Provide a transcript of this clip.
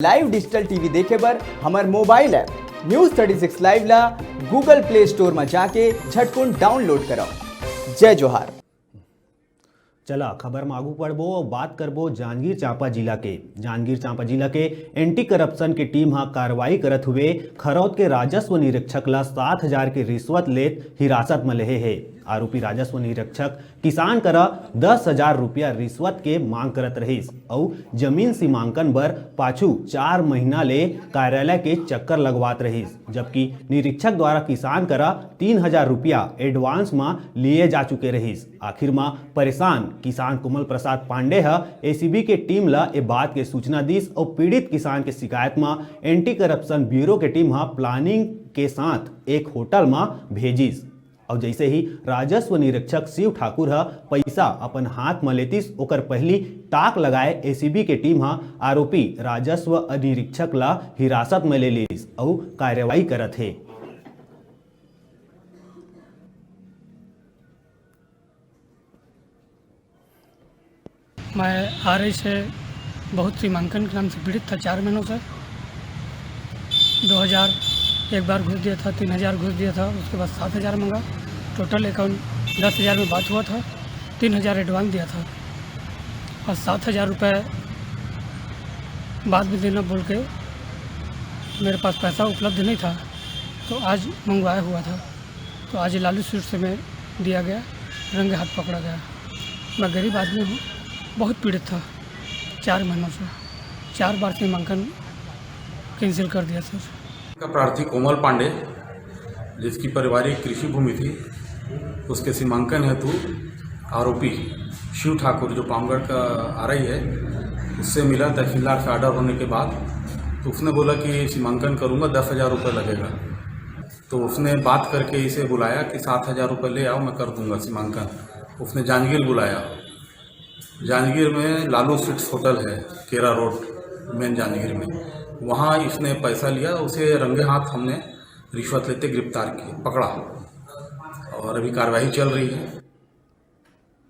Live digital TV देखे बर हमार मोबाइल ऐप न्यूज 36 लाइव ला गूगल प्ले स्टोर में जाके झटकुन डाउनलोड करो। जय जोहार। चला खबर में आगू बढ़बो और बात करबो जांजगीर चांपा जिला के एंटी करप्शन की टीम हाँ कार्रवाई करत हुए खरौद के राजस्व निरीक्षक ला 7,000 की रिश्वत लेत हिरासत में लेहे है। आरोपी राजस्व निरीक्षक किसान करा 10,000 रुपया रिश्वत के मांग करत रहीस और जमीन सीमांकन बर पाछू 4 महीना ले कार्यालय के चक्कर लगवात रहीस, जबकि निरीक्षक द्वारा किसान करा 3,000 रुपया एडवांस में लिए जा चुके रहीस। आखिर में परेशान किसान कोमल प्रसाद पांडे एसीबी के टीम ला ए बात के सूचना दीस और पीड़ित किसान के शिकायत में एंटी करप्शन ब्यूरो के टीम प्लानिंग के साथ एक होटल में भेजिस और जैसे ही राजस्व निरीक्षक शिव ठाकुर पैसा अपन हाथ में लेतिस ओकर पहली ताक लगाए एसीबी के टीम आरोपी राजस्व निरीक्षक ला हिरासत में ले लीस और कार्रवाई करत है। मैं आरई से बहुत सीमांकन के नाम से पीड़ित था 4 महीनों से। 2,000 एक बार घुस दिया था, 3,000 घुस दिया था, उसके बाद 7,000 मंगा। टोटल अकाउंट 10,000 में बात हुआ था, 3,000 एडवांस दिया था और 7,000 रुपये बाद में देना बोल के मेरे पास पैसा उपलब्ध नहीं था, तो आज मंगवाया हुआ था। तो आज लालू स्वीट से मैं दिया गया, रंगे हाथ पकड़ा गया। मैं गरीब आदमी हूँ, बहुत पीड़ित था 4 महीनों से। 4 बार सीमांकन कैंसिल कर दिया सर। का प्रार्थी कोमल पांडे, जिसकी पारिवारिक कृषि भूमि थी, उसके सीमांकन हेतु आरोपी शिव ठाकुर जो पामगढ़ का आरई है, उससे मिला तहसीलदार से ऑर्डर होने के बाद। तो उसने बोला कि सीमांकन करूंगा, 10,000 रुपये लगेगा। तो उसने बात करके इसे बुलाया कि 7,000 रुपये ले आओ, मैं कर दूंगा सीमांकन। उसने जांजगीर बुलाया। जांजगीर में लालू स्वीट्स होटल है, केरा रोड मेन जांजगीर में, वहाँ इसने पैसा लिया। उसे रंगे हाथ हमने रिश्वत लेते गिरफ्तार किया, पकड़ा और अभी कार्रवाई चल रही है।